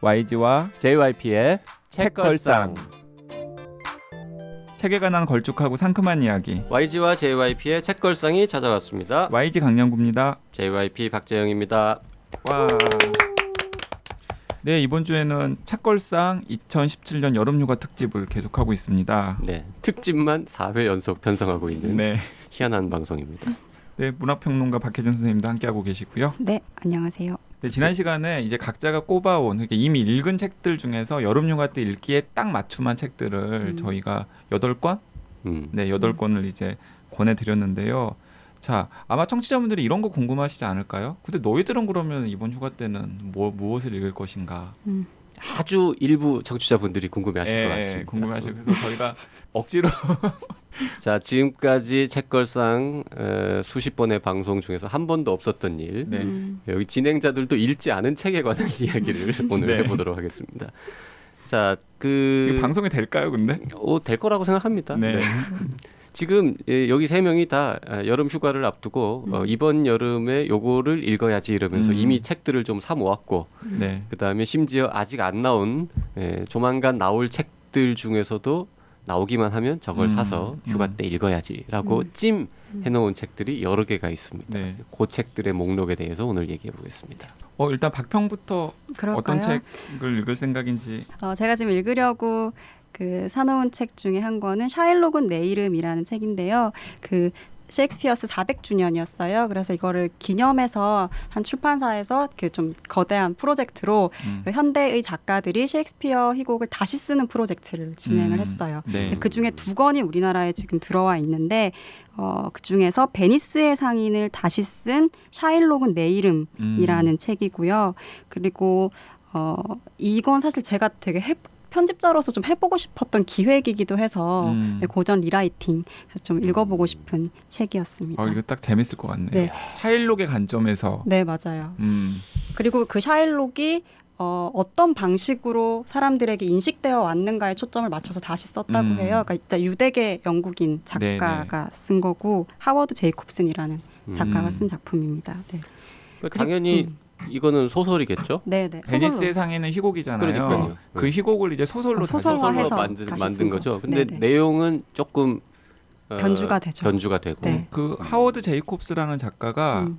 YG와 JYP의 책걸상. 책에 관한 걸쭉하고 상큼한 이야기. YG와 JYP의 책걸상이 찾아왔습니다. YG 강량구입니다. JYP 박재영입니다. 와. 네, 이번 주에는 책걸상 2017년 여름휴가 특집을 계속하고 있습니다. 네, 특집만 4회 연속 편성하고 있는 네. 희한한 방송입니다. 네, 문학평론가 박혜준 선생님도 함께하고 계시고요. 네, 안녕하세요. 네, 지난 시간에 이제 각자가 꼽아온 그러니까 이미 읽은 책들 중에서 여름휴가 때 읽기에 딱 맞춤한 책들을 저희가 8권? 네, 8권을 이제 권해드렸는데요. 자, 아마 청취자분들이 이런 거 궁금하시지 않을까요? 근데 너희들은 그러면 이번 휴가 때는 무엇을 읽을 것인가? 아주 일부 청취자분들이 궁금해하실 것 같습니다. 궁금해하실. 그래서 저희가 억지로 자, 지금까지 책걸상 수십 번의 방송 중에서 한 번도 없었던 일. 네. 여기 진행자들도 읽지 않은 책에 관한 이야기를 오늘 네. 해보도록 하겠습니다. 자, 이게 방송이 될까요, 근데? 될 거라고 생각합니다. 네. 네. 지금 여기 세 명이 다 여름 휴가를 앞두고 이번 여름에 요거를 읽어야지 이러면서 이미 책들을 좀 사 모았고 네. 그다음에 심지어 아직 안 나온 조만간 나올 책들 중에서도 나오기만 하면 저걸 사서 휴가 때 읽어야지라고 찜 해놓은 책들이 여러 개가 있습니다. 네. 그 책들의 목록에 대해서 오늘 얘기해 보겠습니다. 일단 박평부터 그럴까요? 어떤 책을 읽을 생각인지. 제가 지금 읽으려고 사놓은 책 중에 한 권은 샤일록은 내 이름이라는 책인데요. 셰익스피어스 400주년이었어요. 그래서 이거를 기념해서 한 출판사에서 좀 거대한 프로젝트로 현대의 작가들이 셰익스피어 희곡을 다시 쓰는 프로젝트를 진행을 했어요. 네. 그 중에 2권이 우리나라에 지금 들어와 있는데 그 중에서 베니스의 상인을 다시 쓴 샤일록은 내 이름이라는 책이고요. 그리고 이건 사실 제가 되게 편집자로서 좀 해보고 싶었던 기획이기도 해서 고전 리라이팅 그래서 좀 읽어보고 싶은 책이었습니다. 이거 딱 재밌을 것 같네요. 네. 샤일록의 관점에서. 네, 맞아요. 그리고 그 샤일록이 어떤 방식으로 사람들에게 인식되어 왔는가에 초점을 맞춰서 다시 썼다고 해요. 그러니까 진짜 유대계 영국인 작가가 쓴 거고 하워드 제이콥슨이라는 작가가 쓴 작품입니다. 네. 당연히 이거는 소설이겠죠? 네네. 베니스의 상인은 희곡이잖아요. 그러니까요. 그 희곡을 이제 소설로 소설화해서 만든 거죠. 근데 네네. 내용은 조금 변주가 되죠. 변주가 되고. 네. 그 하워드 제이콥스라는 작가가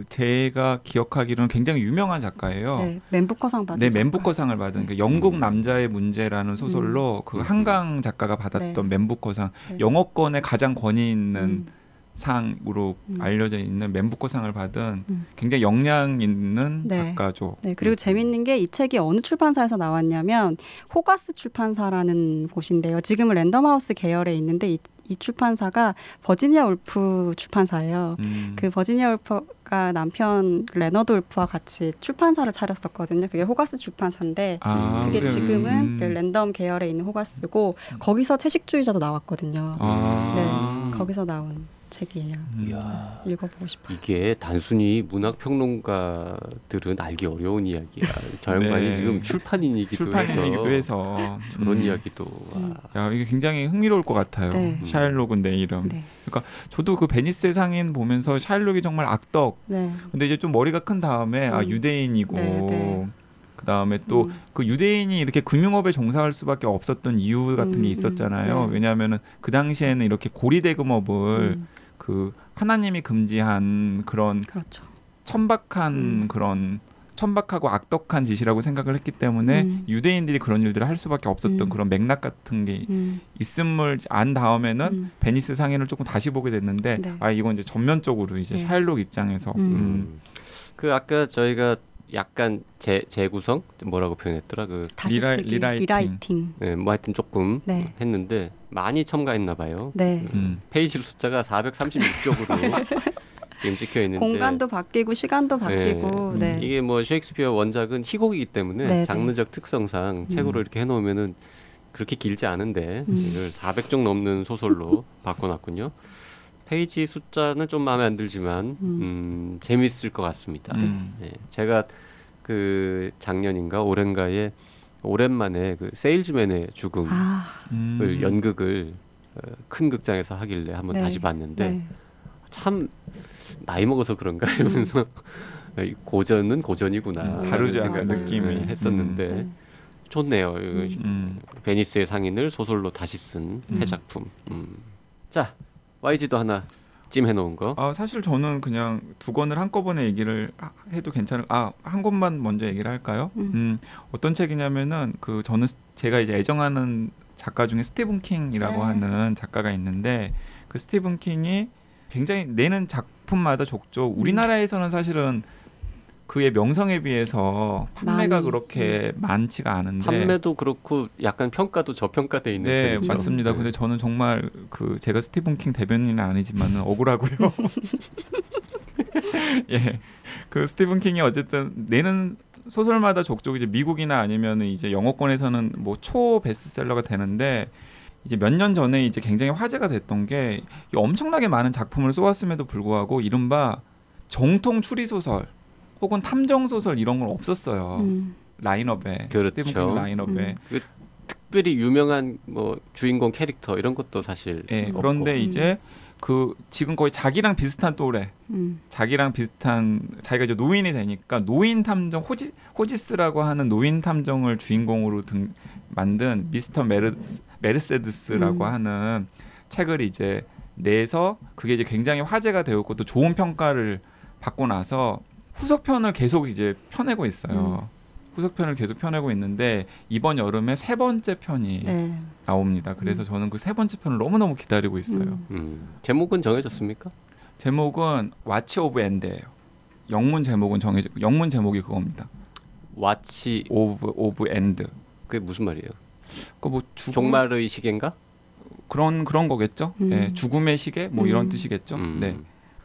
제가 기억하기로는 굉장히 유명한 작가예요. 네, 맨부커상 받은. 네, 맨부커상을 받은 그 영국 남자의 문제라는 소설로 그 한강 작가가 받았던 맨부커상, 네. 영어권의 가장 권위 있는 상으로 알려져 있는 맨부커상을 받은 굉장히 역량 있는 네. 작가죠. 네, 그리고 재밌는 게 이 책이 어느 출판사에서 나왔냐면 호가스 출판사라는 곳인데요. 지금은 랜덤하우스 계열에 있는데 이 출판사가 버지니아 울프 출판사예요. 그 버지니아 울프가 남편 레너드 울프와 같이 출판사를 차렸었거든요. 그게 호가스 출판사인데 그게 그래요? 지금은 그 랜덤 계열에 있는 호가스고 거기서 채식주의자도 나왔거든요. 네, 거기서 나온 책이에요. 이야, 읽어보고 싶어요. 이게 단순히 문학 평론가들은 알기 어려운 이야기야. 저 양반이 네. 지금 출판인이기도 해서 저런 이야기도. 야, 이게 굉장히 흥미로울 것 같아요. 네. 샤일록은 내 이름. 네. 그러니까 저도 그 베니스의 상인 보면서 샤일록이 정말 악덕. 네. 근데 이제 좀 머리가 큰 다음에 유대인이고. 네. 그다음에 또 그 유대인이 이렇게 금융업에 종사할 수밖에 없었던 이유 같은 게 있었잖아요. 네. 왜냐하면은 그 당시에는 이렇게 고리대금업을 그 하나님이 금지한 그런 그렇죠. 천박한 그런 천박하고 악덕한 짓이라고 생각을 했기 때문에 유대인들이 그런 일들을 할 수밖에 없었던 그런 맥락 같은 게 있음을 안 다음에는 베니스 상인을 조금 다시 보게 됐는데 네. 이건 이제 전면적으로 이제 네. 샤일록 입장에서 그 아까 저희가 약간 재구성 뭐라고 표현했더라 그 다시 쓰기 리라이팅. 네, 뭐 하여튼 조금 네. 했는데 많이 첨가했나 봐요. 네. 페이지 숫자가 436쪽으로 지금 찍혀 있는데 공간도 바뀌고 시간도 바뀌고. 네. 이게 뭐 셰익스피어 원작은 희곡이기 때문에 네, 장르적 특성상 책으로 이렇게 해놓으면은 그렇게 길지 않은데 이걸 400쪽 넘는 소설로 바꿔놨군요. 페이지 숫자는 좀 마음에 안 들지만 재밌을 것 같습니다. 네, 제가 그 작년인가 올해인가에 오랜만에 그 세일즈맨의 죽음을 연극을 큰 극장에서 하길래 한번 네. 다시 봤는데 네. 참 나이 먹어서 그런가 이러면서 고전은 고전이구나 다르죠, 라는 생각을 느낌이. 했었는데 좋네요. 베니스의 상인을 소설로 다시 쓴 새 작품. 자, YG도 하나 찜해놓은 거. 사실 저는 그냥 두 권을 한꺼번에 얘기를 해도 괜찮을. 한 권만 먼저 얘기를 할까요? 어떤 책이냐면은 저는 제가 이제 애정하는 작가 중에 스티븐 킹이라고 하는 작가가 있는데 그 스티븐 킹이 굉장히 내는 작품마다 족족 우리나라에서는 사실은 그의 명성에 비해서 판매가 그렇게 많지가 않은데 판매도 그렇고 약간 평가도 저평가돼 있는 네, 편이죠. 맞습니다. 근데 저는 정말 제가 스티븐 킹 대변인은 아니지만은 억울하고요. 예, 그 스티븐 킹이 어쨌든 내는 소설마다 족족 이제 미국이나 아니면은 이제 영어권에서는 뭐 초 베스트셀러가 되는데 이제 몇 년 전에 이제 굉장히 화제가 됐던 게 엄청나게 많은 작품을 쏘았음에도 불구하고 이른바 정통 추리 소설 혹은 탐정 소설 이런 건 없었어요. 라인업에 그렇죠. 스티븐 킹 라인업에 특별히 유명한 뭐 주인공 캐릭터 이런 것도 사실 없고. 그런데 이제 지금 거의 자기랑 비슷한 또래, 자기랑 비슷한 자기가 이제 노인이 되니까 노인 탐정 호지스라고 하는 노인 탐정을 주인공으로 만든 미스터 메르세데스라고 하는 책을 이제 내서 그게 이제 굉장히 화제가 되었고 또 좋은 평가를 받고 나서 후속편을 계속 이제 펴내고 있어요. 후속편을 계속 펴내고 있는데 이번 여름에 세 번째 편이 나옵니다. 그래서 저는 그 세 번째 편을 너무너무 기다리고 있어요. 제목은 정해졌습니까? 제목은 와치 오브 엔드예요. 영문 제목은 영문 제목이 그겁니다. 와치 오브 엔드. 그게 무슨 말이에요? 뭐 종말의 시계인가? 그런 거겠죠. 네, 죽음의 시계 뭐 이런 뜻이겠죠. 네.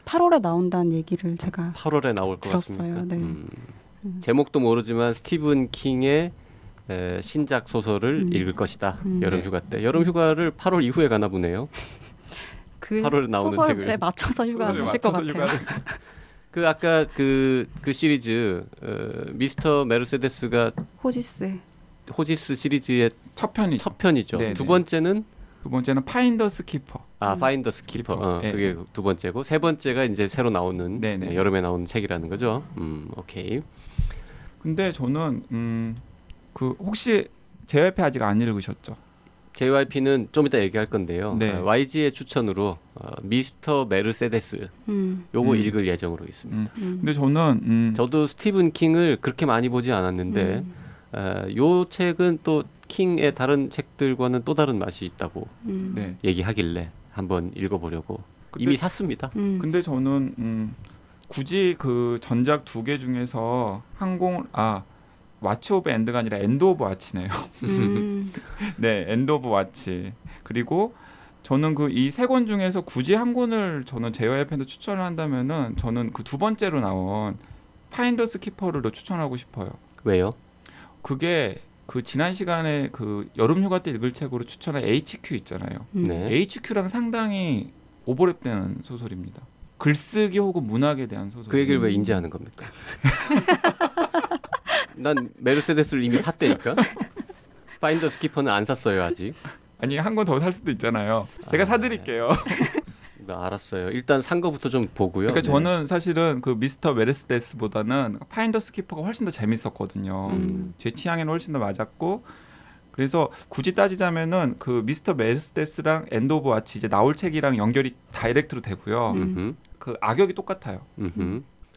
8월에 나온다는 얘기를 제가 8월에 나올 것 들었어요. 같습니까? 네. 제목도 모르지만 스티븐 킹의 신작 소설을 읽을 것이다. 여름 휴가 때. 여름 휴가를 8월 이후에 가나 보네요. 그 8월에 나오는 소설에 책을 맞춰서 휴가 가실 것 같아요. 그 아까 그 시리즈 미스터 메르세데스가 호지스 시리즈의 첫 편이죠. 네네. 두 번째는 파인더스 키퍼. 파인더스 키퍼. 그게 두 번째고 세 번째가 이제 새로 나오는 여름에 나오는 책이라는 거죠. 오케이. 근데 저는 혹시 JYP 아직 안 읽으셨죠? JYP는 좀 이따 얘기할 건데요. YG의 추천으로 미스터 메르세데스 요거 읽을 예정으로 있습니다. 근데 저는 저도 스티븐 킹을 그렇게 많이 보지 않았는데 요 책은 또 킹의 다른 책들과는 또 다른 맛이 있다고 얘기하길래 한번 읽어보려고 이미 샀습니다. 근데 저는 굳이 그 전작 두 개 중에서 와치 오브 엔드가 아니라 엔드 오브 와치네요. 네, 엔드 오브 와치. 그리고 저는 이 세 권 중에서 굳이 한 권을 저는 JYP한테 추천을 한다면은 저는 그 두 번째로 나온 파인더스 키퍼를 더 추천하고 싶어요. 왜요? 그게 지난 시간에 여름 휴가 때 읽을 책으로 추천한 HQ 있잖아요. HQ랑 상당히 오버랩되는 소설입니다. 글쓰기 혹은 문학에 대한 소설. 그 얘기를 왜 인지하는 겁니까? 난 메르세데스를 이미 샀다니까. 파인더 스키퍼는 안 샀어요 아직. 아니 한 권 더 살 수도 있잖아요. 제가 사드릴게요. 알았어요. 일단 산 거부터 좀 보고요. 그러니까 저는 사실은 미스터 메르세데스보다는 파인더스 키퍼가 훨씬 더 재밌었거든요. 제 취향에는 훨씬 더 맞았고 그래서 굳이 따지자면은 미스터 메르세데스랑 엔드 오브 와치 이제 나올 책이랑 연결이 다이렉트로 되고요. 악역이 똑같아요.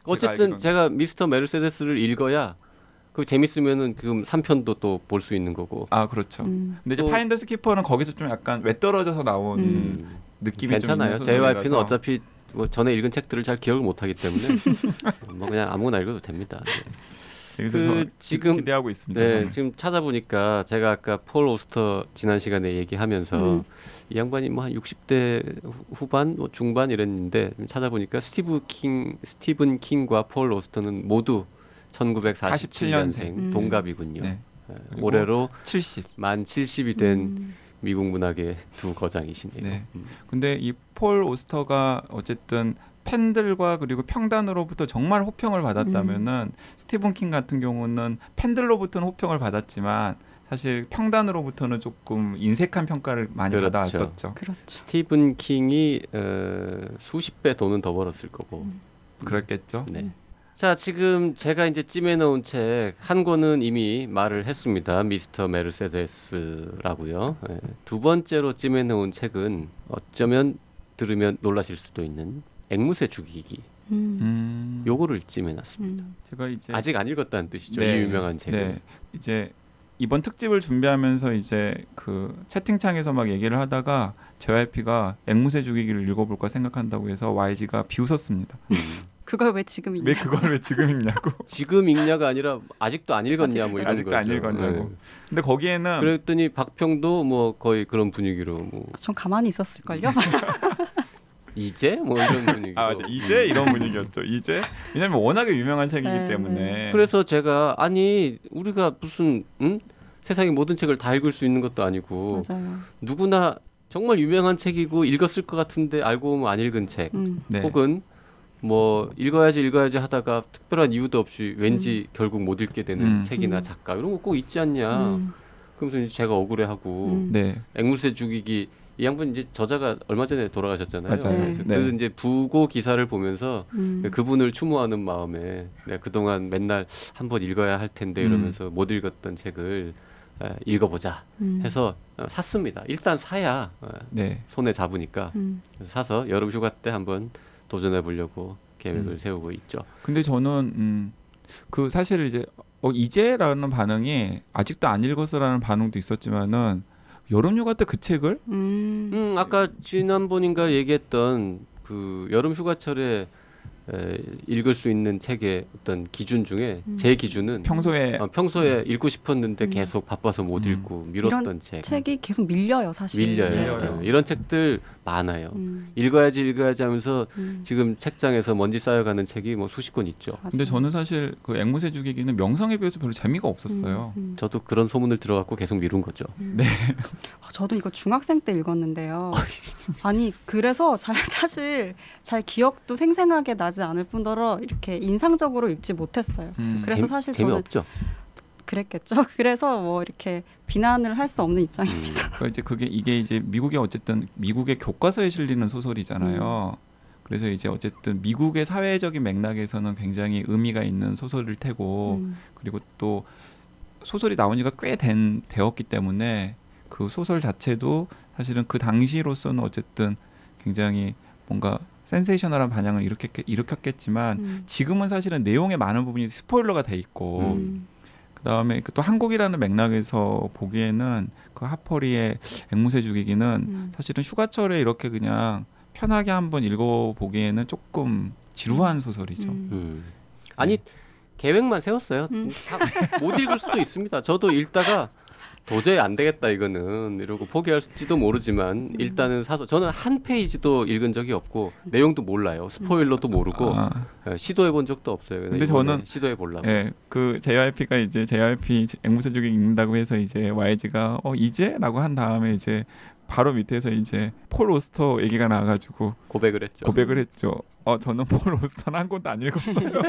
어쨌든 제가 미스터 메르세데스를 읽어야 재밌으면은 지금 3편도 또 볼 수 있는 거고. 그렇죠. 근데 이제 파인더스 키퍼는 거기서 좀 약간 외떨어져서 나온 느낌이 괜찮아요. 좀 JYP는 어차피 뭐 전에 읽은 책들을 잘 기억을 못 하기 때문에 뭐 그냥 아무거나 읽어도 됩니다. 그래서 지금 기대하고 있습니다. 네, 지금 찾아보니까 제가 아까 폴 오스터 지난 시간에 얘기하면서 이 양반이 뭐 한 60대 후반, 뭐 중반 이랬는데 찾아보니까 스티븐 킹과 폴 오스터는 모두 1947년생 동갑이군요. 올해로 만 70이 된 미국 문학의 두 거장이시네요. 근데 이 폴 오스터가 어쨌든 팬들과 그리고 평단으로부터 정말 호평을 받았다면은 스티븐 킹 같은 경우는 팬들로부터는 호평을 받았지만 사실 평단으로부터는 조금 인색한 평가를 많이 받아왔었죠. 그렇죠. 스티븐 킹이 수십 배 돈은 더 벌었을 거고. 그렇겠죠. 네. 자, 지금 제가 이제 찜해놓은 책 한 권은 이미 말을 했습니다. 미스터 메르세데스라고요. 예. 두 번째로 찜해놓은 책은 어쩌면 들으면 놀라실 수도 있는 앵무새 죽이기. 요거를 찜해놨습니다. 제가 이제 아직 안 읽었다는 뜻이죠. 네, 이 유명한 책을. 네. 이제 이번 특집을 준비하면서 이제 그 채팅창에서 막 얘기를 하다가 JYP가 앵무새 죽이기를 읽어볼까 생각한다고 해서 YG가 비웃었습니다. 그걸 왜 지금 왜 읽냐고. 그걸 왜 지금 읽냐고. 지금 읽냐가 아니라 아직도 안 읽었냐 뭐 이런 아직도 거죠. 안 읽었냐고. 네. 근데 거기에는 그랬더니 박평도 뭐 거의 그런 분위기로 뭐 전 가만히 있었을걸요. 이제 뭐 이런 분위기로. 아 맞아 이제 이런 분위기였죠. 이제 왜냐면 워낙에 유명한 책이기 네, 때문에. 네. 그래서 제가 아니 우리가 무슨 세상의 모든 책을 다 읽을 수 있는 것도 아니고 맞아요. 누구나 정말 유명한 책이고 읽었을 것 같은데 알고 보면 안 읽은 책 네. 혹은 뭐 읽어야지 하다가 특별한 이유도 없이 왠지 결국 못 읽게 되는 책이나 작가 이런 거 꼭 있지 않냐. 그러면서 이제 제가 억울해하고 네. 앵무새 죽이기 이 양반 이제 저자가 얼마 전에 돌아가셨잖아요. 맞아요. 그래서 네. 그 이제 부고 기사를 보면서 그분을 추모하는 마음에 내가 그동안 맨날 한번 읽어야 할 텐데 이러면서 못 읽었던 책을 읽어보자 해서 샀습니다. 일단 사야 네. 손에 잡으니까 그래서 사서 여름 휴가 때 한번 도전해 보려고 계획을 세우고 있죠. 근데 저는 그 사실 이제 이제라는 반응이 아직도 안 읽었어라는 반응도 있었지만은 여름휴가 때 그 책을 아까 지난번인가 얘기했던 그 여름 휴가철에 읽을 수 있는 책의 어떤 기준 중에 제 기준은 평소에 읽고 싶었는데 계속 바빠서 못 읽고 미뤘던 이런 책. 책이 계속 밀려요, 사실. 밀려요. 밀려요. 네. 이런 책들 많아요. 읽어야지 하면서 지금 책장에서 먼지 쌓여가는 책이 뭐 수십 권 있죠. 맞아요. 근데 저는 사실 그 앵무새 죽이기는 명성에 비해서 별로 재미가 없었어요. 저도 그런 소문을 들어갖고 계속 미룬 거죠. 네. 저도 이거 중학생 때 읽었는데요. 아니 그래서 사실 잘 기억도 생생하게 나지 않을 뿐더러 이렇게 인상적으로 읽지 못했어요. 그래서 사실 저는 재미없죠. 그랬겠죠. 그래서 뭐 이렇게 비난을 할 수 없는 입장입니다. 그러니까 이제 이게 이제 미국의 어쨌든 미국의 교과서에 실리는 소설이잖아요. 그래서 이제 어쨌든 미국의 사회적인 맥락에서는 굉장히 의미가 있는 소설일 테고 그리고 또 소설이 나온 지가 꽤 되었기 때문에 그 소설 자체도 사실은 그 당시로서는 어쨌든 굉장히 뭔가 센세이셔널한 반향을 일으켰겠지만 지금은 사실은 내용의 많은 부분이 스포일러가 돼 있고 그다음에 또 한국이라는 맥락에서 보기에는 그 하퍼리의 앵무새 죽이기는 사실은 휴가철에 이렇게 그냥 편하게 한번 읽어보기에는 조금 지루한 소설이죠. 아니 계획만 세웠어요. 못 읽을 수도 있습니다. 저도 읽다가 도저히 안 되겠다 이거는 이러고 포기할지도 모르지만 일단은 사서 저는 한 페이지도 읽은 적이 없고 내용도 몰라요. 스포일러도 모르고 시도해 본 적도 없어요. 근데 저는 시도해 보려고. 예, 그 JYP가 이제 JYP 앵무새 죽이기 읽는다고 해서 이제 YG가 이제라고 한 다음에 이제 바로 밑에서 이제 폴 오스터 얘기가 나와가지고 고백을 했죠. 저는 폴 오스터는 한 권도 안 읽었어요.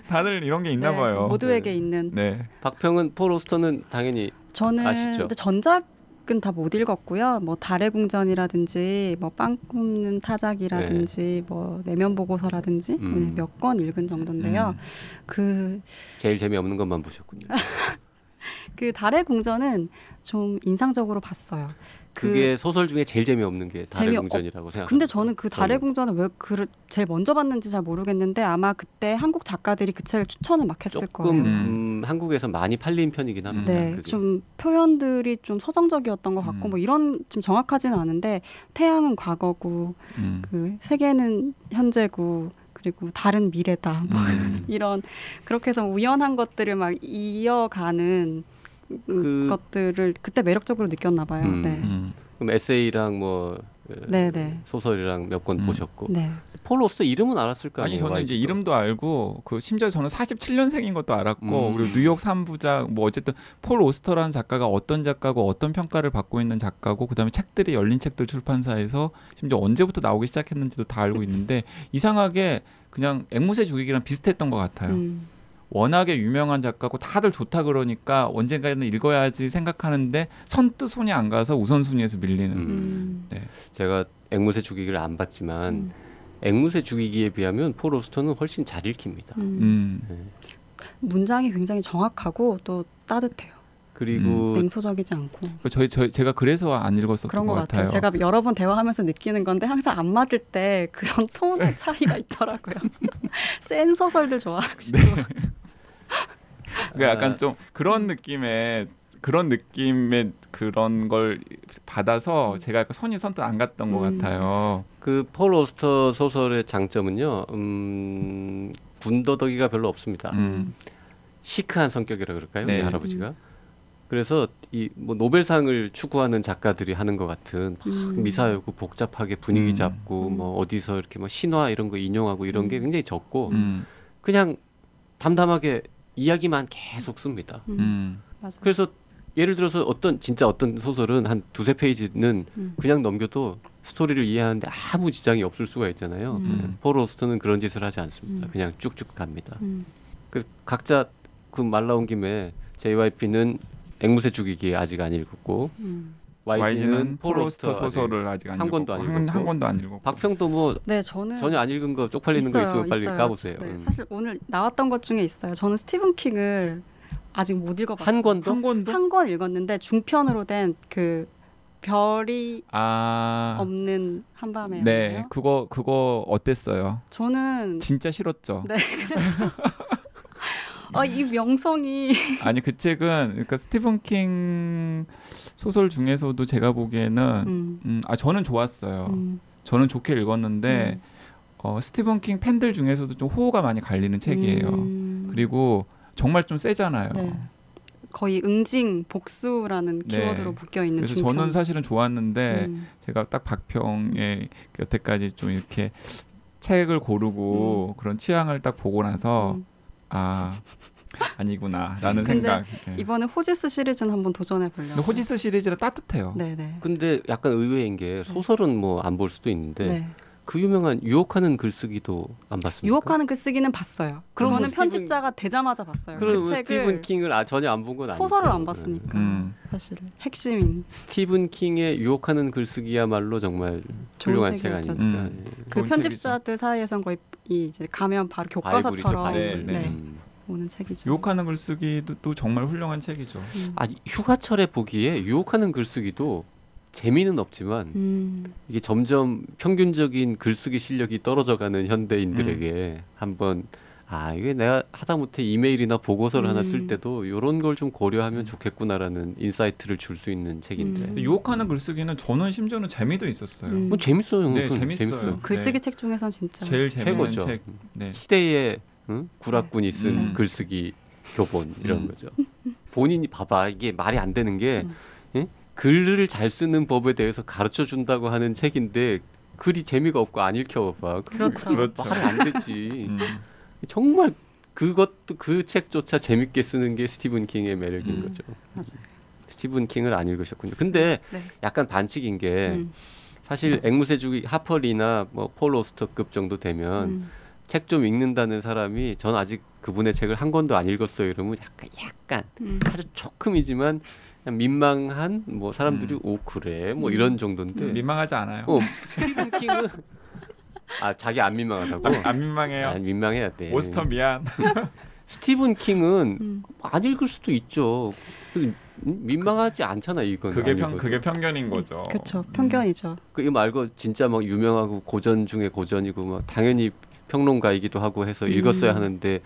다들 이런 게 있나 네, 봐요. 모두에게 있는. 네. 박평은 폴 오스터는 당연히 저는 아시죠? 근데 전작은 다 못 읽었고요. 뭐 달의 궁전이라든지 뭐 빵 굽는 타작이라든지 뭐 내면 보고서라든지 몇 권 읽은 정도인데요. 그 제일 재미없는 것만 보셨군요. 그 달의 궁전은 좀 인상적으로 봤어요. 그게 소설 중에 제일 재미없는 게 달의 궁전이라고 생각합니다. 근데 저는 그 달의 궁전을 왜 제일 먼저 봤는지 잘 모르겠는데 아마 그때 한국 작가들이 그 책을 추천을 막 했을 거예요. 조금 한국에서 많이 팔린 편이긴 합니다. 네, 그게. 좀 표현들이 좀 서정적이었던 것 같고 뭐 이런 좀 정확하지는 않은데 태양은 과거고 그 세계는 현재고 그리고 다른 미래다 뭐 이런 그렇게 해서 우연한 것들을 막 이어가는 것들을 그때 매력적으로 느꼈나 봐요. 네. 그럼 에세이랑 뭐 네네. 소설이랑 몇 권 보셨고 네. 폴 오스터 이름은 알았을 거 아니 아니에요? 저는 이제 이름도 알고 그 심지어 저는 47년생인 것도 알았고 그리고 뉴욕 3부작 뭐 어쨌든 폴 오스터라는 작가가 어떤 작가고 어떤 평가를 받고 있는 작가고 그다음에 책들이 열린 책들 출판사에서 심지어 언제부터 나오기 시작했는지도 다 알고 있는데 이상하게 그냥 앵무새 죽이기랑 비슷했던 것 같아요. 워낙에 유명한 작가고 다들 좋다 그러니까 언젠가는 읽어야지 생각하는데 선뜻 손이 안 가서 우선순위에서 밀리는. 제가 앵무새 죽이기를 안 봤지만 앵무새 죽이기에 비하면 폴 오스터는 훨씬 잘 읽힙니다. 네. 문장이 굉장히 정확하고 또 따뜻해요. 그리고 냉소적이지 않고. 제가 그래서 안 읽었었던 그런 것 것 같아요. 같아요. 제가 여러 번 대화하면서 느끼는 건데 항상 안 맞을 때 그런 톤의 차이가 있더라고요. 센 소설들 좋아하고 싶고. 그러니까 약간 좀 그런 느낌의 그런 걸 받아서 제가 약간 손이 선뜻 안 갔던 것 같아요. 그 폴 오스터 소설의 장점은요, 군더더기가 별로 없습니다. 시크한 성격이라 그럴까요, 네. 우리 할아버지가. 그래서 이 뭐 노벨상을 추구하는 작가들이 하는 것 같은 막 미사여구 복잡하게 분위기 잡고 뭐 어디서 이렇게 뭐 신화 이런 거 인용하고 이런 게 굉장히 적고 그냥 담담하게 이야기만 계속 씁니다. 맞아. 그래서 예를 들어서 어떤 소설은 한 두세 페이지는 그냥 넘겨도 스토리를 이해하는데 아무 지장이 없을 수가 있잖아요. 폴 오스터는 그런 짓을 하지 않습니다. 그냥 쭉쭉 갑니다. 그 각자 그 말 나온 김에 JYP는 앵무새 죽이기 아직 안 읽었고 YG는 폴 오스터 소설을 아직 한 권도 안 읽었고 한 권도 안 읽었고 박평도 뭐 네, 저는 전혀 안 읽은 거 쪽팔리는 거 있으면 빨리 까보세요. 네, 사실 오늘 나왔던 것 중에 있어요. 저는 스티븐 킹을 아직 못 읽어봤어요. 한 권도? 한 권 읽었는데 중편으로 된 그 별이 없는 한밤에. 네, 그거 어땠어요? 저는 진짜 싫었죠. 네, 이 명성이 아니 그 책은 그러니까 스티븐 킹 소설 중에서도 제가 보기에는 저는 좋았어요. 저는 좋게 읽었는데 스티븐 킹 팬들 중에서도 좀 호호가 많이 갈리는 책이에요. 그리고 정말 좀 세잖아요. 네. 거의 응징, 복수라는 키워드로 묶여 있는 그래서 중편. 저는 사실은 좋았는데 제가 딱 박평의 여태까지 좀 이렇게 책을 고르고 그런 취향을 딱 보고 나서 아니구나라는 생각. 이번에 호지스 시리즈는 한번 도전해 보려고. 호지스 시리즈는 따뜻해요. 네네. 근데 약간 의외인 게 소설은 뭐 안 볼 수도 있는데 네. 그 유명한 유혹하는 글쓰기도 안 봤습니까? 유혹하는 글쓰기는 봤어요. 그럼 그거는 뭐 편집자가 되자마자 봤어요. 그럼 그 책을 스티븐 킹을 전혀 안 본 건 아니죠. 소설을 안 봤으니까 사실 핵심인. 스티븐 킹의 유혹하는 글쓰기야말로 정말 훌륭한 책 책이었죠. 아닙니까? 그 편집자들 사이에선 거의 이제 가면 바로 교과서처럼 바이블이죠, 바이블. 네. 오는 책이죠. 유혹하는 글쓰기도 또 정말 훌륭한 책이죠. 휴가철에 보기에 유혹하는 글쓰기도 재미는 없지만 이게 점점 평균적인 글쓰기 실력이 떨어져가는 현대인들에게 한번 이게 내가 하다못해 이메일이나 보고서를 하나 쓸 때도 이런 걸 좀 고려하면 좋겠구나라는 인사이트를 줄 수 있는 책인데 유혹하는 글쓰기는 저는 심지어는 재미도 있었어요. 뭐 재밌어요. 네, 재밌어요. 글쓰기 책 중에선 진짜 제일 재밌는 최고죠. 책. 네. 시대의 구락군이 쓴 글쓰기 교본 이런 거죠. 본인이 봐봐 이게 말이 안 되는 게 글을 잘 쓰는 법에 대해서 가르쳐 준다고 하는 책인데 글이 재미가 없고 안 읽혀봐. 그렇죠. 말이 안 되지. 정말 그것도 그 책조차 재밌게 쓰는 게 스티븐 킹의 매력인 거죠. 맞아요. 스티븐 킹을 안 읽으셨군요. 근데 약간 반칙인 게 사실 앵무새 죽이 하퍼리나 뭐 폴 오스터급 정도 되면 책 좀 읽는다는 사람이 전 아직 그분의 책을 한 권도 안 읽었어요. 이러면 약간 아주 조금이지만 그냥 민망한 뭐 사람들이 그래 뭐 이런 정도인데 민망하지 않아요. 스티븐 킹은 자기 안 민망하다고? 안 민망해요. 민망해야 돼. 오스터 미안. 스티븐 킹은 안 읽을 수도 있죠. 민망하지 않잖아 이건. 그게 편견인 거죠. 그렇죠. 편견이죠. 이거 말고 진짜 막 유명하고 고전 중에 고전이고 막 당연히 평론가이기도 하고 해서 읽었어야 하는데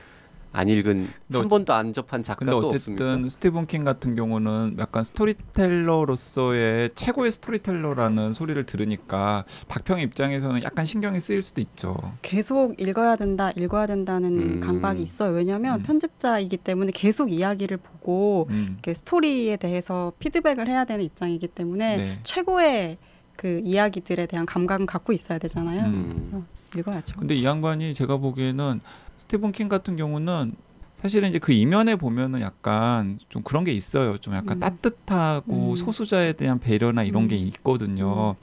안 읽은 한 번도 안 접한 작가도 근데 어쨌든 없습니까? 스티븐 킹 같은 경우는 약간 스토리텔러로서의 최고의 스토리텔러라는 소리를 들으니까 박평 입장에서는 약간 신경이 쓰일 수도 있죠. 계속 읽어야 된다는 강박이 있어요. 왜냐하면 편집자이기 때문에 계속 이야기를 보고 이렇게 스토리에 대해서 피드백을 해야 되는 입장이기 때문에 최고의 그 이야기들에 대한 감각은 갖고 있어야 되잖아요. 그래서 읽어야죠. 근데 이 양반이 제가 보기에는 스티븐 킹 같은 경우는 사실은 이제 그 이면에 보면은 약간 좀 그런 게 있어요. 좀 약간 따뜻하고 소수자에 대한 배려나 이런 게 있거든요.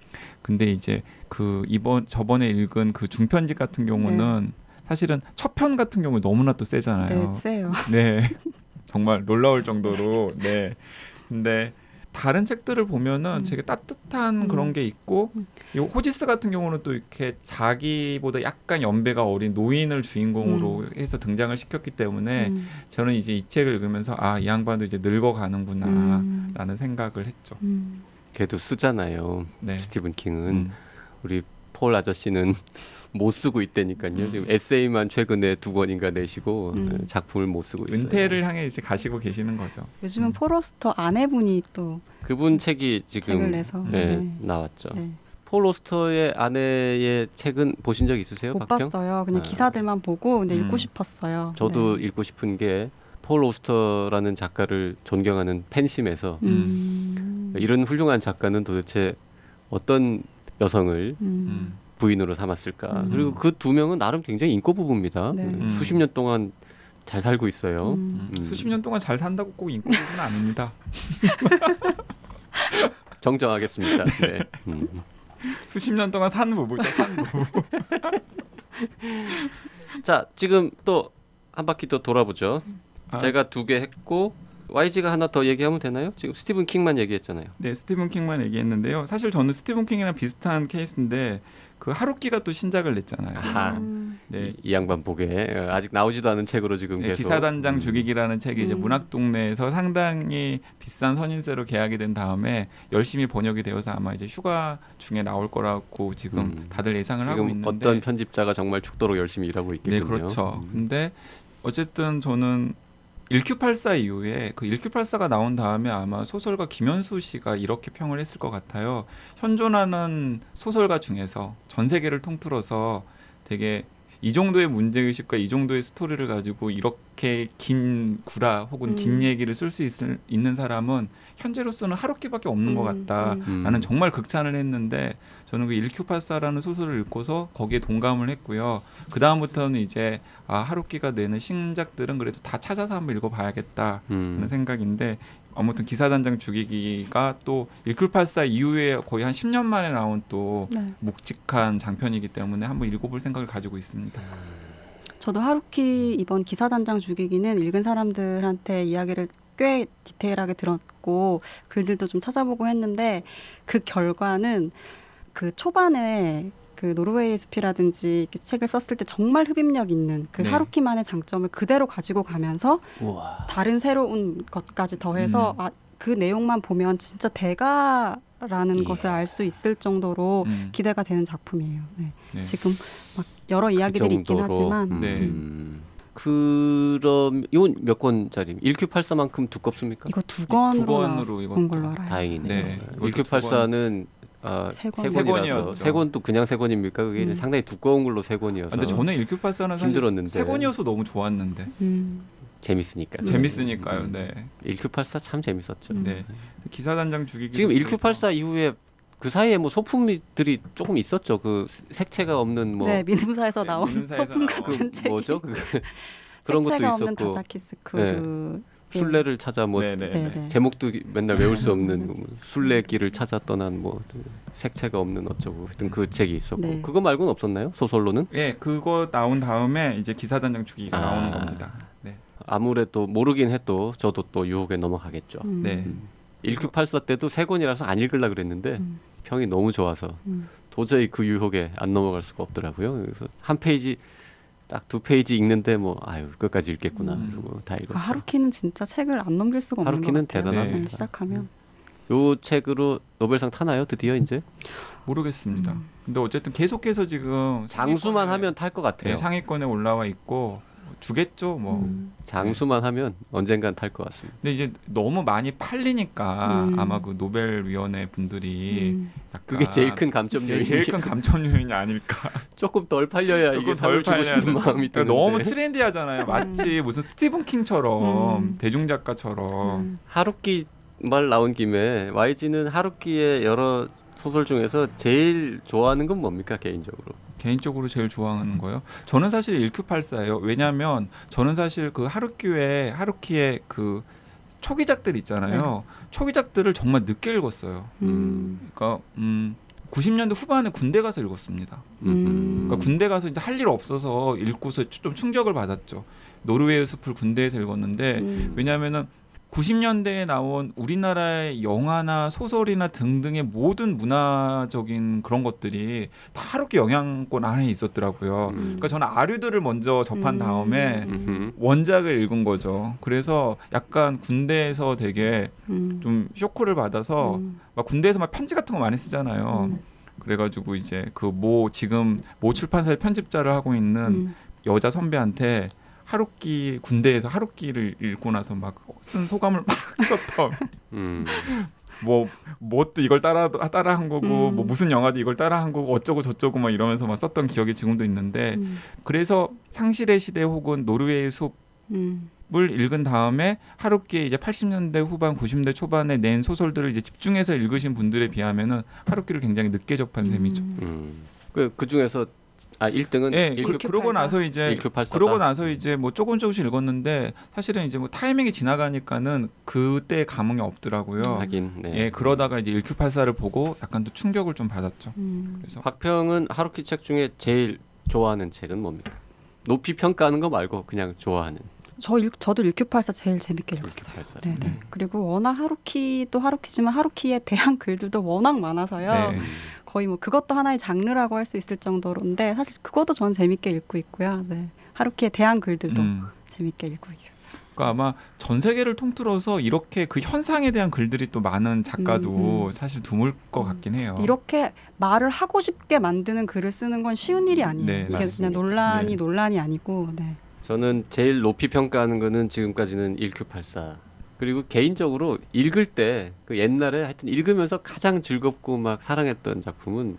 근데 이제 그 저번에 읽은 그 중편집 같은 경우는 사실은 첫 편 같은 경우에 너무나 또 세잖아요. 네, 세요. 네. 정말 놀라울 정도로. 네. 근데 다른 책들을 보면은 되게 따뜻한 그런 게 있고 이 호지스 같은 경우는 또 이렇게 자기보다 약간 연배가 어린 노인을 주인공으로 해서 등장을 시켰기 때문에 저는 이제 이 책을 읽으면서 이 양반도 이제 늙어가는구나 라는 생각을 했죠. 걔도 쓰잖아요. 네. 스티븐 킹은 우리 폴 아저씨는 못 쓰고 있다니까요. 지금 에세이만 최근에 2권인가 내시고 작품을 못 쓰고 있어요. 은퇴를 향해 이제 가시고 계시는 거죠. 요즘은 포로스터 아내분이 또 그분 책이 지금 책을 내서 나왔죠. 네. 폴 오스터의 아내의 책은 보신 적 있으세요? 못 박형? 봤어요. 그냥 기사들만 보고 근데 읽고 싶었어요. 저도 네. 읽고 싶은 게 폴 오스터라는 작가를 존경하는 팬심에서 이런 훌륭한 작가는 도대체 어떤 여성을 부인으로 삼았을까. 그리고 그 2명은 나름 굉장히 인고 부부입니다. 네. 수십 년 동안 잘 살고 있어요. 수십 년 동안 잘 산다고 꼭 인권은 아닙니다. 정정하겠습니다. 네. 수십 년 동안 산 부부죠. 산 부부. 자, 지금 또 한 바퀴 더 돌아보죠. 제가 2개 했고 YG가 하나 더 얘기하면 되나요? 지금 스티븐 킹만 얘기했잖아요. 네, 스티븐 킹만 얘기했는데요. 사실 저는 스티븐 킹이랑 비슷한 케이스인데 그 하루키가 또 신작을 냈잖아요. 네. 이 양반 보게 아직 나오지도 않은 책으로 지금 네, 계속 기사단장 죽이기라는 책이 이제 문학동네에서 상당히 비싼 선인세로 계약이 된 다음에 열심히 번역이 되어서 아마 이제 휴가 중에 나올 거라고 지금 다들 예상을 하고 지금 있는데 어떤 편집자가 정말 죽도록 열심히 일하고 있겠군요. 네, 그렇죠. 근데 어쨌든 저는 1Q84 이후에 그 1Q84가 나온 다음에 아마 소설가 김현수 씨가 이렇게 평을 했을 것 같아요. 현존하는 소설가 중에서 전 세계를 통틀어서 되게 이 정도의 문제의식과 이 정도의 스토리를 가지고 이렇게 긴 구라 혹은 긴 얘기를 쓸 수 있는 사람은 현재로서는 하루키밖에 없는 것 같다라는 정말 극찬을 했는데 저는 그 1Q84라는 소설을 읽고서 거기에 동감을 했고요. 그 다음부터는 이제 하루키가 내는 신작들은 그래도 다 찾아서 한번 읽어봐야겠다는 생각인데 아무튼 기사단장 죽이기가 또 1Q84 이후에 거의 한 10년 만에 나온 또 묵직한 장편이기 때문에 한번 읽어볼 생각을 가지고 있습니다. 저도 하루키 이번 기사단장 죽이기는 읽은 사람들한테 이야기를 꽤 디테일하게 들었고 글들도 좀 찾아보고 했는데 그 결과는 그 초반에 그 노르웨이의 숲이라든지 이렇게 책을 썼을 때 정말 흡입력 있는 그 하루키만의 장점을 그대로 가지고 가면서 우와. 다른 새로운 것까지 더해서 그 내용만 보면 진짜 대가라는 것을 알 수 있을 정도로 기대가 되는 작품이에요. 네. 지금 막 여러 이야기들이 있긴 하지만 그럼 이건 몇 권짜리? 1Q84만큼 두껍습니까? 이거 2권으로 나온 걸로 알아요. 다행이네요. 네. 1Q84는 세 권이라서 세 권도 그냥 3권입니까? 그게 상당히 두꺼운 걸로 3권이어서. 근데 저는 1Q84는 사실 3권이어서 너무 좋았는데 재밌으니까. 재밌으니까요. 네. 1Q84 참 재밌었죠. 네. 기사단장 죽이기 지금 1Q84 이후에 그 사이에 뭐 소품들이 조금 있었죠. 그 색채가 없는 뭐 민음사에서 나온 소품 같은 책. 뭐죠? 그런 것도 색채가 있었고. 없는 다자키스크. 순례를 찾아 뭐 제목도 맨날 외울 수 없는 뭐 순례길을 찾아 떠난 뭐 색채가 없는 어쩌고 하여튼 그 책이 있었고 그거 말고는 없었나요? 소설로는? 네, 그거 나온 다음에 이제 기사단장 죽이기가 나오는 겁니다. 네. 아무래도 모르긴 해도 저도 또 유혹에 넘어가겠죠. 네. 1Q84 때도 3권이라서 안 읽으려고 그랬는데 평이 너무 좋아서 도저히 그 유혹에 안 넘어갈 수가 없더라고요. 그래서 한 페이지 딱 2페이지 읽는데 뭐 끝까지 읽겠구나. 그리고 다 읽었죠. 하루키는 진짜 책을 안 넘길 수가 없는 하루키는 것 같아요. 대단합니다. 시작하면. 요 책으로 노벨상 타나요? 드디어 이제? 모르겠습니다. 근데 어쨌든 계속해서 지금 장수만 하면 탈 것 같아요. 네, 상위권에 올라와 있고 주겠죠, 뭐. 장수만 하면 언젠간 탈 것 같습니다. 근데 이제 너무 많이 팔리니까 아마 그 노벨위원회 분들이 약간 그게 제일 큰 감점 요인이 제일 큰 감점 요인이 아닐까. 조금 덜 팔려야 이게 상을 주고 싶은 마음이 드는데 너무 트렌디하잖아요. 마치 무슨 스티븐 킹처럼 대중작가처럼. 하루키 말 나온 김에 YG는 하루키의 여러 소설 중에서 제일 좋아하는 건 뭡니까 개인적으로? 개인적으로 제일 좋아하는 거요? 저는 사실 1Q84예요. 왜냐하면 저는 사실 그 하루키의 그 초기작들 있잖아요. 초기작들을 정말 늦게 읽었어요. 그러니까 90년대 후반에 군대 가서 읽었습니다. 그러니까 군대 가서 이제 할 일 없어서 읽고서 좀 충격을 받았죠. 노르웨이 숲을 군대에서 읽었는데 왜냐하면은 90년대에 나온 우리나라의 영화나 소설이나 등등의 모든 문화적인 그런 것들이 다 하루키 영향권 안에 있었더라고요. 그러니까 저는 아류들을 먼저 접한 다음에 원작을 읽은 거죠. 그래서 약간 군대에서 되게 좀 쇼크를 받아서 막 군대에서 막 편지 같은 거 많이 쓰잖아요. 그래가지고 이제 지금 모 출판사의 편집자를 하고 있는 여자 선배한테 군대에서 하루키를 읽고 나서 막 쓴 소감을 막 썼던 또 이걸 따라한 거고 뭐 무슨 영화도 이걸 따라한 거고 어쩌고 저쩌고 막 이러면서 막 썼던 기억이 지금도 있는데 그래서 상실의 시대 혹은 노르웨이의 숲을 읽은 다음에 하루키의 이제 80년대 후반 90년대 초반에 낸 소설들을 이제 집중해서 읽으신 분들에 비하면은 하루키를 굉장히 늦게 접한 셈이죠. 그 중에서 1등은 네, 그러고 나서 이제 뭐 조금씩 읽었는데 사실은 이제 뭐 타이밍이 지나가니까는 그때 감흥이 없더라고요. 하긴. 네. 예, 그러다가 이제 1984를 보고 약간 또 충격을 좀 받았죠. 그래서 박평은 하루키 책 중에 제일 좋아하는 책은 뭡니까? 높이 평가하는 거 말고 그냥 좋아하는. 저도 1984 제일 재밌게 읽었어요. 네네. 그리고 워낙 하루키도 하루키지만 하루키에 대한 글들도 워낙 많아서요. 네. 거의 뭐 그것도 하나의 장르라고 할 수 있을 정도로인데 사실 그것도 저는 재밌게 읽고 있고요. 네. 하루키에 대한 글들도 재밌게 읽고 있어요. 그러니까 아마 전 세계를 통틀어서 이렇게 그 현상에 대한 글들이 또 많은 작가도 사실 드물 것 같긴 해요. 이렇게 말을 하고 싶게 만드는 글을 쓰는 건 쉬운 일이 아니에요. 네, 이게 그냥 논란이 아니고. 네. 저는 제일 높이 평가하는 거는 지금까지는 1984. 그리고 개인적으로 읽을 때 그 옛날에 하여튼 읽으면서 가장 즐겁고 막 사랑했던 작품은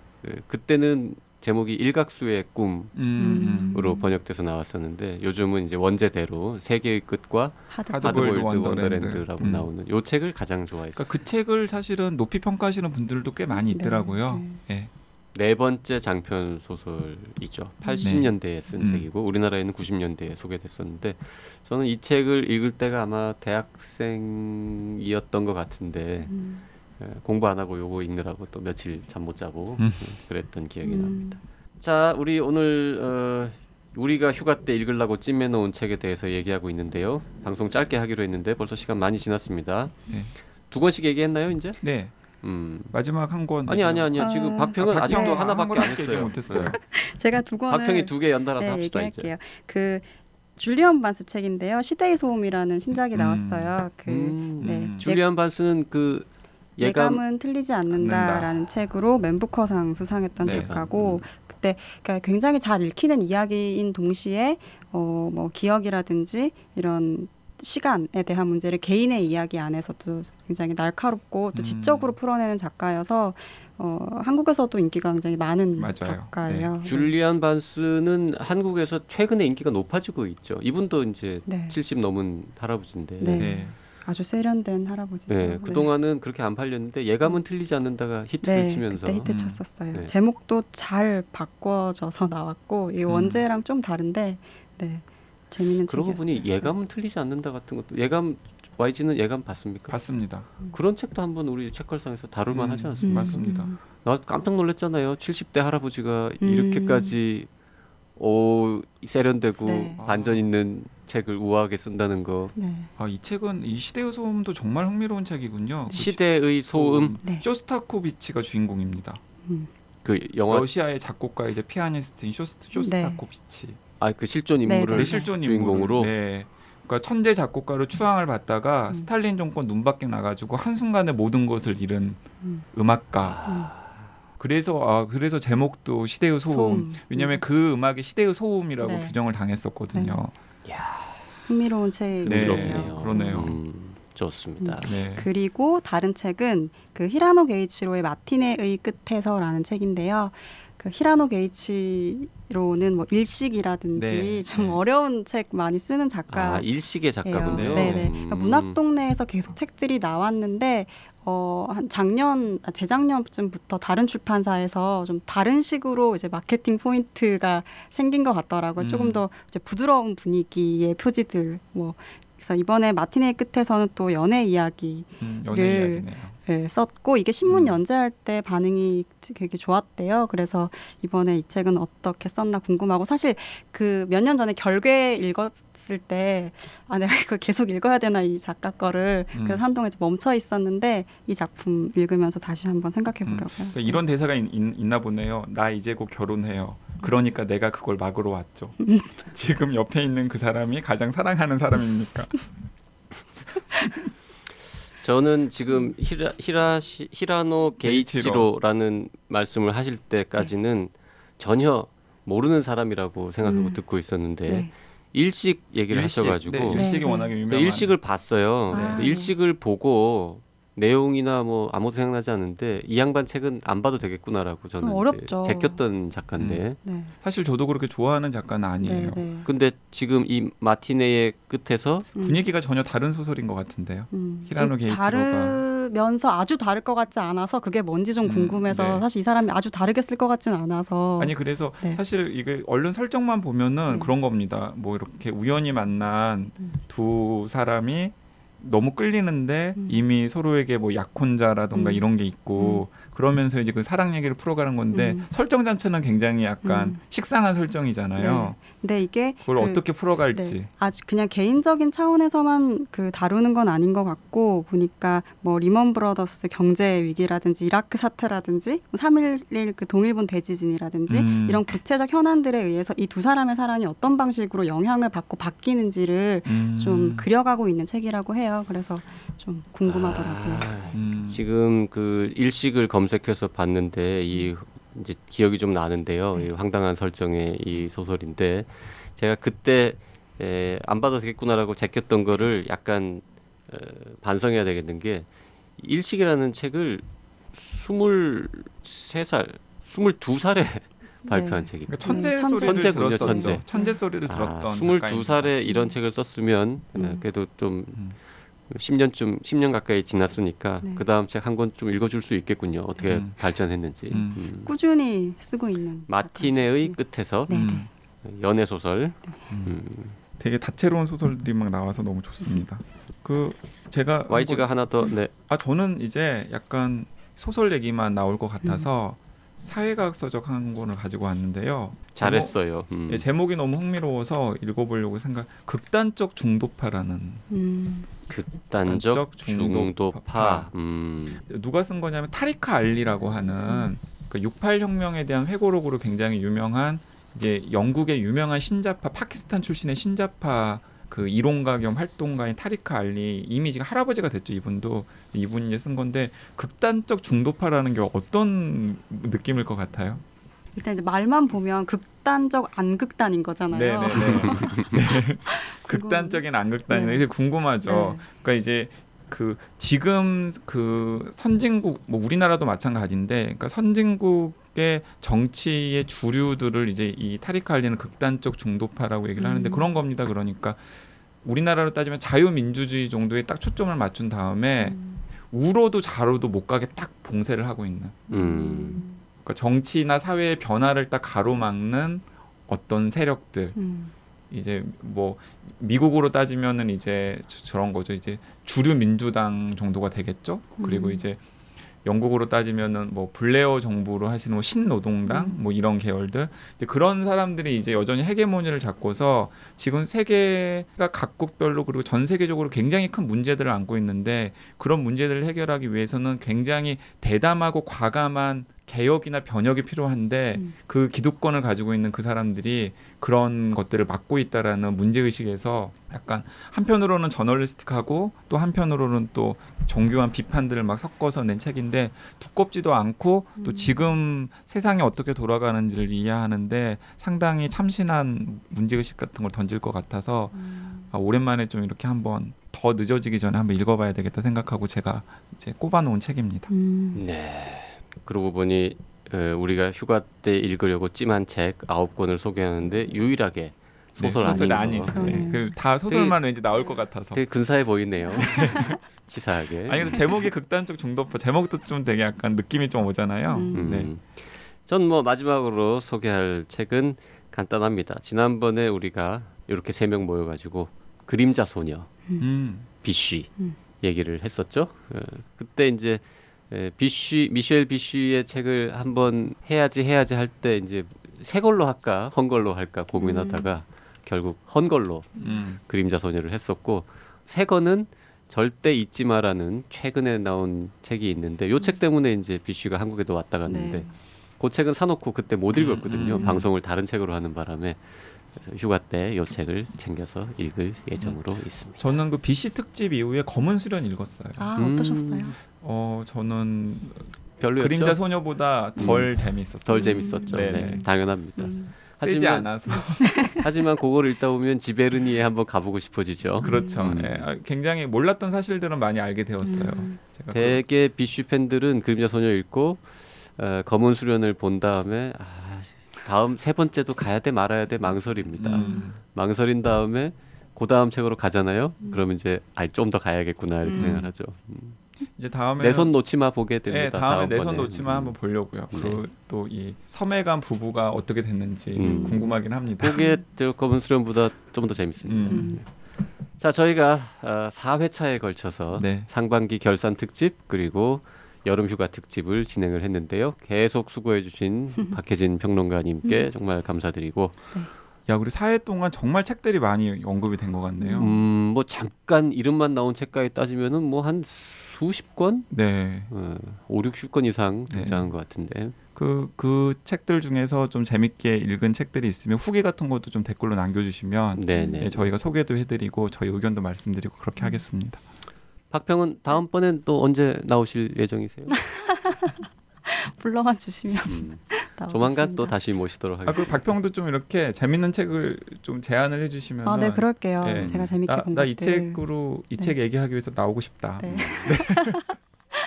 그때는 제목이 일각수의 꿈으로 번역돼서 나왔었는데 요즘은 이제 원제대로 세계의 끝과 하드보일드 원더랜드라고 나오는 요 책을 가장 좋아했어요. 그러니까 그 책을 사실은 높이 평가하시는 분들도 꽤 많이 있더라고요. 네. 네 번째 장편 소설이죠. 80년대에 쓴 책이고 우리나라에는 90년대에 소개됐었는데 저는 이 책을 읽을 때가 아마 대학생이었던 것 같은데 공부 안 하고 요거 읽느라고 또 며칠 잠 못 자고 그랬던 기억이 납니다. 자, 우리 오늘 우리가 휴가 때 읽으려고 찜해놓은 책에 대해서 얘기하고 있는데요. 방송 짧게 하기로 했는데 벌써 시간 많이 지났습니다. 네. 2권씩 얘기했나요 이제? 네. 마지막 한 권. 아니야. 지금 박평은 아직도 하나밖에 안 했어요. 못했어요. 제가 2권을 박평이 2개 연달아서 합시다 얘기할게요. 그 줄리안 반스 책인데요. 시대의 소음이라는 신작이 나왔어요. 줄리안 반스는 그 예감은 틀리지 않는다라는 책으로 맨부커상 수상했던 작가고 그때 그러니까 굉장히 잘 읽히는 이야기인 동시에 뭐 기억이라든지 이런 시간에 대한 문제를 개인의 이야기 안에서도 굉장히 날카롭고 또 지적으로 풀어내는 작가여서 한국에서도 인기가 굉장히 많은 작가예요. 네. 줄리안 반스는 한국에서 최근에 인기가 높아지고 있죠. 이분도 이제 70 넘은 할아버지인데 아주 세련된 할아버지죠. 네, 그동안은 그렇게 안 팔렸는데 예감은 틀리지 않는다가 히트를 치면서 그때 히트 쳤었어요. 제목도 잘 바꿔져서 나왔고 이 원제랑 좀 다른데 재밌는 책이었어요. 그러고 보니 예감은 틀리지 않는다 같은 것도 YG는 예감 봤습니까? 봤습니다. 그런 책도 한번 우리 책걸상에서 다룰만 하지 않습니까? 맞습니다. 나 깜짝 놀랐잖아요. 70대 할아버지가 이렇게까지 세련되고 반전 있는 책을 우아하게 쓴다는 거. 이 책은 이 시대의 소음도 정말 흥미로운 책이군요. 시대의 소음. 쇼스타코비치가 주인공입니다. 그 영화 러시아의 작곡가이자 피아니스트인 쇼스타코비치. 그 실존 인물을 주인공으로. 그러니까 천재 작곡가로 추앙을 받다가 스탈린 정권 눈밖에 나가지고 한순간에 모든 것을 잃은 음악가. 그래서 제목도 시대의 소음. 왜냐하면 그 음악이 시대의 소음이라고 규정을 당했었거든요. 흥미로운 책이네요. 그러네요. 좋습니다. 그리고 다른 책은 그 히라노 게이치로의 마티네의 끝에서라는 책인데요. 그 히라노 게이치로는 뭐 일식이라든지 좀 어려운 책 많이 쓰는 작가. 일식의 작가분이요. 그러니까 문학동네에서 계속 책들이 나왔는데 한 재작년쯤부터 다른 출판사에서 좀 다른 식으로 이제 마케팅 포인트가 생긴 것 같더라고요. 조금 더 이제 부드러운 분위기의 표지들. 그래서 이번에 마티네의 끝에서는 또 연애 이야기를 썼고 이게 신문 연재할 때 반응이 되게 좋았대요. 그래서 이번에 이 책은 어떻게 썼나 궁금하고 사실 그 몇 년 전에 결괴 읽었을 때 내가 이걸 계속 읽어야 되나 이 작가 거를 그래서 한동안 멈춰 있었는데 이 작품 읽으면서 다시 한번 생각해 보려고요. 그러니까 이런 대사가 있나 보네요. 나 이제 곧 결혼해요. 그러니까 내가 그걸 막으러 왔죠. 지금 옆에 있는 그 사람이 가장 사랑하는 사람입니까? 저는 지금 히라노 게이치로라는 말씀을 하실 때까지는 전혀 모르는 사람이라고 생각하고 듣고 있었는데 네. 일식 얘기를 하셔가지고 네, 일식이 워낙에 유명한. 일식을 봤어요. 네. 일식을 보고 내용이나 뭐 아무도 생각나지 않는데 이 양반 책은 안 봐도 되겠구나라고 저는 좀 어렵죠. 제꼈던 작가인데 네. 사실 저도 그렇게 좋아하는 작가는 아니에요. 네. 근데 지금 이 마티네의 끝에서 분위기가 전혀 다른 소설인 것 같은데요. 히라노 게이치로가 다르면서 아주 다를 것 같지 않아서 그게 뭔지 좀 궁금해서 네. 사실 이 사람이 아주 다르게 쓸 것 같진 않아서 아니 그래서 네. 사실 이게 언론 설정만 보면은 그런 겁니다. 뭐 이렇게 우연히 만난 두 사람이 너무 끌리는데 이미 서로에게 뭐 약혼자라던가 이런 게 있고 그러면서 이제 그 사랑 얘기를 풀어가는 건데 설정 자체는 굉장히 약간 식상한 설정이잖아요. 네. 근데 이게 그걸 어떻게 풀어갈지. 네. 아주 그냥 개인적인 차원에서만 그 다루는 건 아닌 것 같고 보니까 뭐 리먼 브러더스 경제 위기라든지 이라크 사태라든지 3.11 그 동일본 대지진이라든지 이런 구체적 현안들에 의해서 이 두 사람의 사랑이 어떤 방식으로 영향을 받고 바뀌는지를 좀 그려가고 있는 책이라고 해요. 그래서 좀 궁금하더라고요. 지금 그 일식을 검색해서 봤는데 이 이제 기억이 좀 나는데요. 이 황당한 설정의 이 소설인데 제가 그때 안 봐도 되겠구나라고 제꼈던 거를 약간 반성해야 되겠는 게 일식이라는 책을 23살, 22살에 발표한 책입니다. 그러니까 천재 소리를 들었었죠. 천재 소리를 들었던 22살에 이런 책을 썼으면 그래도 좀 10년 가까이 지났으니까 그 다음 책 한 권 좀 읽어줄 수 있겠군요. 어떻게 발전했는지. 꾸준히 쓰고 있는 마티네의 끝에서 연애 소설. 되게 다채로운 소설들이 막 나와서 너무 좋습니다. 그 제가 YG가 하나 더. 네. 저는 이제 약간 소설 얘기만 나올 것 같아서 사회과학 서적 한 권을 가지고 왔는데요. 잘했어요. 제목이 너무 흥미로워서 읽어보려고 생각. 극단적 중도파라는. 극단적 중도파. 누가 쓴 거냐면 타리카 알리라고 하는 그 68 혁명에 대한 회고록으로 굉장히 유명한 이제 영국의 유명한 신자파 파키스탄 출신의 신자파 그 이론가 겸 활동가인 타리카 알리 이미 지금 할아버지가 됐죠. 이분이 이제 쓴 건데 극단적 중도파라는 게 어떤 느낌일 것 같아요? 일단 이제 말만 보면 극단적 안극단인 거잖아요. 네. 극단적인 안극단이 되게 궁금하죠. 그러니까 이제 그 지금 그 선진국 뭐 우리나라도 마찬가지인데 그러니까 선진국의 정치의 주류들을 이제 이 타리카 알리는 극단적 중도파라고 얘기를 하는데 그런 겁니다. 그러니까 우리나라로 따지면 자유민주주의 정도에 딱 초점을 맞춘 다음에 우로도 좌로도 못 가게 딱 봉쇄를 하고 있는 그러니까 정치나 사회의 변화를 딱 가로막는 어떤 세력들 이제 뭐 미국으로 따지면은 이제 저런 거죠. 이제 주류 민주당 정도가 되겠죠. 그리고 이제 영국으로 따지면은 뭐 블레어 정부로 하시는 뭐 신노동당 뭐 이런 계열들 이제 그런 사람들이 이제 여전히 헤게모니를 잡고서 지금 세계가 각국별로 그리고 전 세계적으로 굉장히 큰 문제들을 안고 있는데 그런 문제들을 해결하기 위해서는 굉장히 대담하고 과감한 개혁이나 변혁이 필요한데 그 기득권을 가지고 있는 그 사람들이 그런 것들을 막고 있다라는 문제의식에서 약간 한편으로는 저널리스틱하고 또 한편으로는 또 정교한 비판들을 막 섞어서 낸 책인데 두껍지도 않고 또 지금 세상이 어떻게 돌아가는지를 이해하는데 상당히 참신한 문제의식 같은 걸 던질 것 같아서 오랜만에 좀 이렇게 한번 더 늦어지기 전에 한번 읽어봐야 되겠다 생각하고 제가 이제 꼽아놓은 책입니다. 네. 그러고 보니 우리가 휴가 때 읽으려고 찜한 책 9권을 소개하는데 유일하게 소설이 아닌 거. 다 소설만 왠지 나올 것 같아서 되게 근사해 보이네요. 치사하게. 아니 근데 제목이 극단적 중도파 제목도 좀 되게 약간 느낌이 좀 오잖아요. 네. 전 뭐 마지막으로 소개할 책은 간단합니다. 지난번에 우리가 이렇게 3명 모여가지고 그림자 소녀 비쉬 얘기를 했었죠. 그때 이제 미셸 비쉬의 책을 한번 해야지 할 때 이제 새 걸로 할까 헌 걸로 할까 고민하다가 결국 헌 걸로 그림자 소녀를 했었고, 새 거는 절대 잊지 마라는 최근에 나온 책이 있는데 이 책 때문에 이제 비쉬가 한국에도 왔다 갔는데 네. 그 책은 사놓고 그때 못 읽었거든요. 방송을 다른 책으로 하는 바람에. 그래서 휴가 때 이 책을 챙겨서 읽을 예정으로 있습니다. 저는 그 비씨 특집 이후에 검은 수련 읽었어요. 아, 어떠셨어요? 저는 별로였죠? 그림자 소녀보다 덜 재밌었어요. 덜 재밌었죠. 네네. 네, 당연합니다. 세지 않아서. 하지만 그걸 읽다 보면 지베르니에 한번 가보고 싶어지죠. 그렇죠. 굉장히 몰랐던 사실들은 많이 알게 되었어요. 제가 대개 비쉬 팬들은 그림자 소녀 읽고 검은 수련을 본 다음에 다음 세 번째도 가야 돼 말아야 돼 망설입니다. 망설인 다음에 그 다음 책으로 가잖아요. 그러면 이제 좀 더 가야겠구나 이렇게 생각하죠. 이제 다음에 내 손 놓지 마 보게 됩니다. 네, 다음에 내 손 다음번에. 놓지 마 한번 보려고요. 네. 그리고 또 이 섬에간 부부가 어떻게 됐는지 궁금하긴 합니다. 그게 저 검은 수련보다 좀 더 재밌습니다. 자, 저희가 4회차에 걸쳐서 네. 상반기 결산 특집 그리고 여름 휴가 특집을 진행을 했는데요. 계속 수고해 주신 박혜진 평론가님께 정말 감사드리고 야, 우리 4회 동안 정말 책들이 많이 언급이 된 것 같네요. 뭐 잠깐 이름만 나온 책까지 따지면은 뭐 한 수십 권? 네. 5, 60권 이상 등장한 것 같은데. 그 책들 중에서 좀 재밌게 읽은 책들이 있으면 후기 같은 것도 좀 댓글로 남겨주시면 네네. 저희가 소개도 해드리고 저희 의견도 말씀드리고 그렇게 하겠습니다. 박평은 다음번엔 또 언제 나오실 예정이세요? 불러만 주시면 조만간 또 다시 모시도록 그 하겠습니다. 박평도 좀 이렇게 재밌는 책을 좀 제안을 해주시면 네, 그럴게요. 예. 제가 재밌게 본 나 이 것들. 책으로 이 책 얘기하기 위해서 나오고 싶다. 네.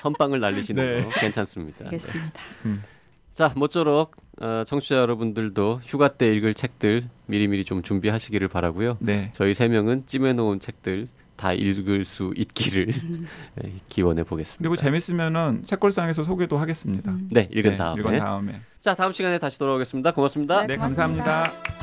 선빵을 날리시는 네. 거 괜찮습니다. 알겠습니다. 자, 모쪼록 청취자 여러분들도 휴가 때 읽을 책들 미리미리 좀 준비하시기를 바라고요. 네. 저희 3명은 찜해놓은 책들 다 읽을 수 있기를 기원해 보겠습니다. 그리고 재밌으면은 책걸상에서 소개도 하겠습니다. 네, 읽은 네, 다음에. 읽은 다음에. 자, 다음 시간에 다시 돌아오겠습니다. 고맙습니다. 네, 고맙습니다. 감사합니다.